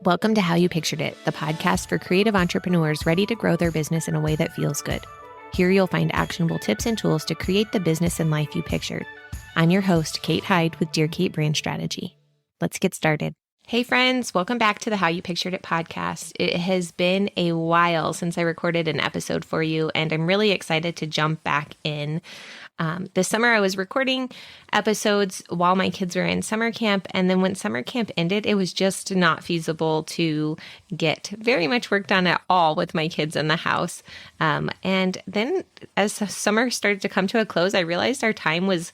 Welcome to How You Pictured It, the podcast for creative entrepreneurs ready to grow their business in a way that feels good. Here you'll find actionable tips and tools to create the business and life you pictured. I'm your host, Kate Hyde with Dear Kate Brand Strategy. Let's get started. Hey friends, welcome back to the How You Pictured It podcast. It has been a while since I recorded an episode for you, and I'm really excited to jump back in. This summer I was recording episodes while my kids were in summer camp, and then when summer camp ended, it was just not feasible to get very much work done at all with my kids in the house. And then as summer started to come to a close, I realized our time was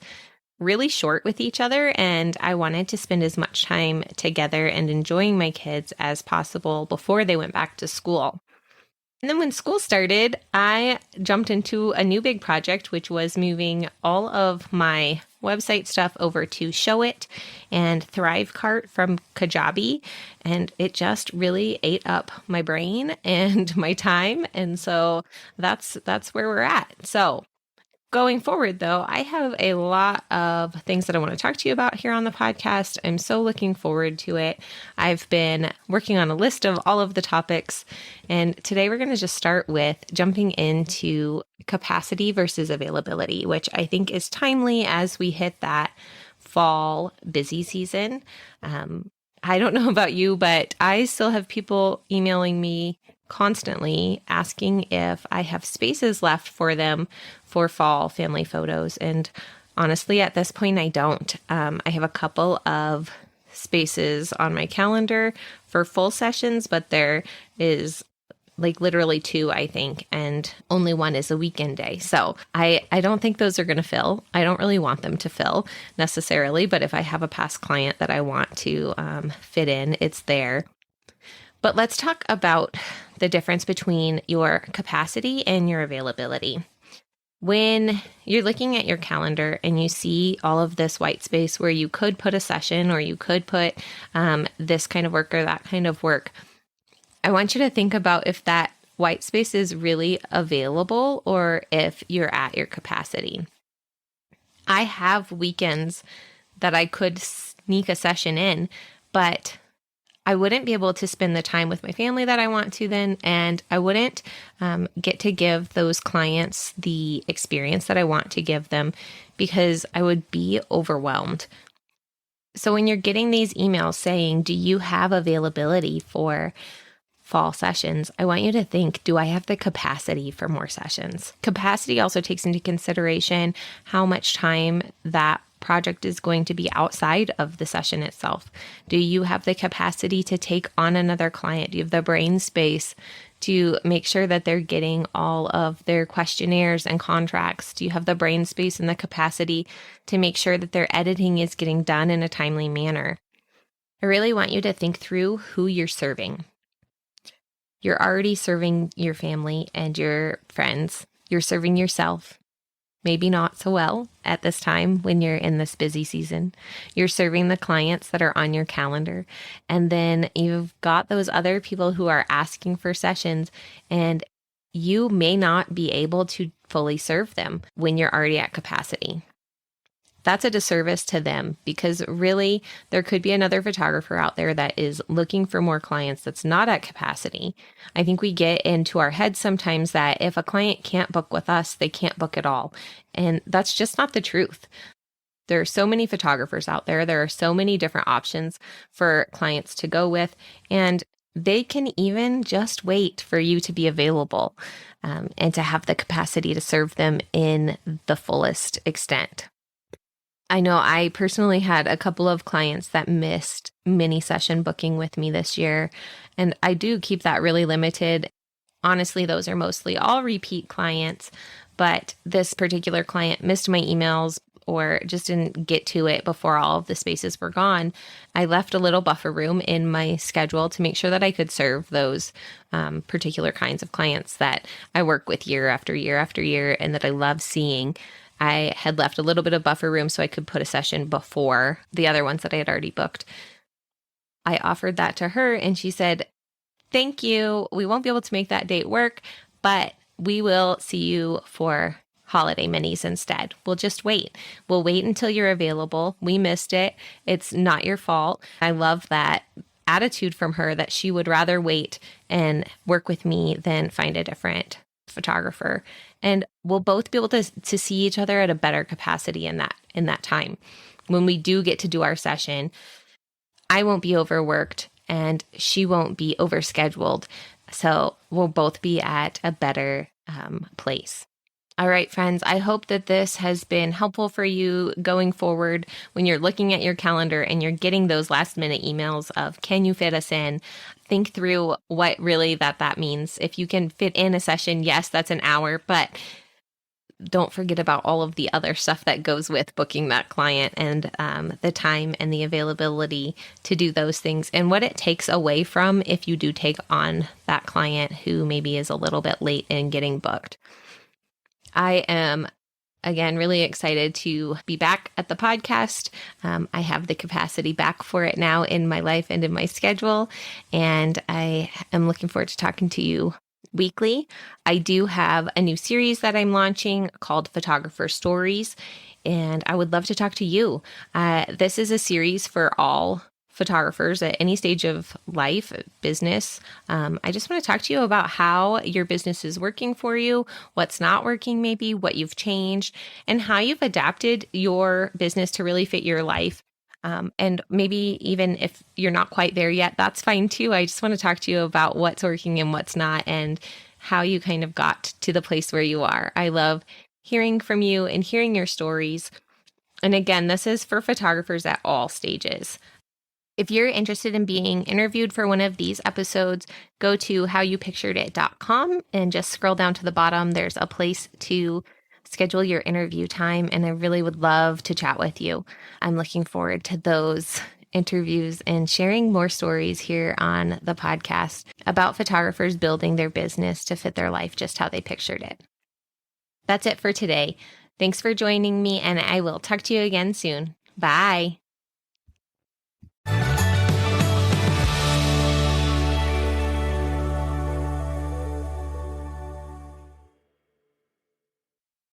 really short with each other, and I wanted to spend as much time together and enjoying my kids as possible before they went back to school. And then when school started, I jumped into a new big project, which was moving all of my website stuff over to Showit and Thrivecart from Kajabi. And it just really ate up my brain and my time. And so that's where we're at. So going forward, though, I have a lot of things that I want to talk to you about here on the podcast. I'm so looking forward to it. I've been working on a list of all of the topics, and today we're going to just start with jumping into capacity versus availability, which I think is timely as we hit that fall busy season. I don't know about you, but I still have people emailing me constantly asking if I have spaces left for them for fall family photos. And honestly, at this point, I don't. I have a couple of spaces on my calendar for full sessions, but there is like literally two, I think, and only one is a weekend day. So I don't think those are going to fill. I don't really want them to fill necessarily, but if I have a past client that I want to fit in, it's there. But let's talk about the difference between your capacity and your availability. When you're looking at your calendar and you see all of this white space where you could put a session or you could put this kind of work or that kind of work, I want you to think about if that white space is really available or if you're at your capacity. I have weekends that I could sneak a session in, but I wouldn't be able to spend the time with my family that I want to then, and I wouldn't get to give those clients the experience that I want to give them because I would be overwhelmed. So when you're getting these emails saying, do you have availability for fall sessions, I want you to think, do I have the capacity for more sessions? Capacity also takes into consideration how much time that project is going to be outside of the session itself. Do you have the capacity to take on another client? Do you have the brain space to make sure that they're getting all of their questionnaires and contracts? Do you have the brain space and the capacity to make sure that their editing is getting done in a timely manner? I really want you to think through who you're serving. You're already serving your family and your friends. You're serving yourself. Maybe not so well at this time when you're in this busy season. You're serving the clients that are on your calendar. And then you've got those other people who are asking for sessions, and you may not be able to fully serve them when you're already at capacity. That's a disservice to them because really there could be another photographer out there that is looking for more clients that's not at capacity. I think we get into our heads sometimes that if a client can't book with us, they can't book at all. And that's just not the truth. There are so many photographers out there. There are so many different options for clients to go with, and they can even just wait for you to be available and to have the capacity to serve them in the fullest extent. I know I personally had a couple of clients that missed mini session booking with me this year, and I do keep that really limited. Honestly, those are mostly all repeat clients, but this particular client missed my emails or just didn't get to it before all of the spaces were gone. I left a little buffer room in my schedule to make sure that I could serve those particular kinds of clients that I work with year after year after year and that I love seeing. I had left a little bit of buffer room so I could put a session before the other ones that I had already booked. I offered that to her and she said, thank you. We won't be able to make that date work, but we will see you for holiday minis instead. We'll just wait. We'll wait until you're available. We missed it. It's not your fault. I love that attitude from her that she would rather wait and work with me than find a different photographer. And we'll both be able to see each other at a better capacity in that time. When we do get to do our session, I won't be overworked and she won't be overscheduled. So we'll both be at a better place. All right, friends, I hope that this has been helpful for you going forward when you're looking at your calendar and you're getting those last minute emails of, can you fit us in? Think through what really that means. If you can fit in a session, yes, that's an hour, but don't forget about all of the other stuff that goes with booking that client and the time and the availability to do those things and what it takes away from if you do take on that client who maybe is a little bit late in getting booked. I am, again, really excited to be back at the podcast. I have the capacity back for it now in my life and in my schedule, and I am looking forward to talking to you weekly. I do have a new series that I'm launching called Photographer Stories, and I would love to talk to you. This is a series for all photographers at any stage of life, business. I just want to talk to you about how your business is working for you, what's not working maybe, what you've changed, and how you've adapted your business to really fit your life. And maybe even if you're not quite there yet, that's fine too. I just want to talk to you about what's working and what's not and how you kind of got to the place where you are. I love hearing from you and hearing your stories. And again, this is for photographers at all stages. If you're interested in being interviewed for one of these episodes, go to howyoupicturedit.com and just scroll down to the bottom. There's a place to schedule your interview time, and I really would love to chat with you. I'm looking forward to those interviews and sharing more stories here on the podcast about photographers building their business to fit their life just how they pictured it. That's it for today. Thanks for joining me, and I will talk to you again soon. Bye.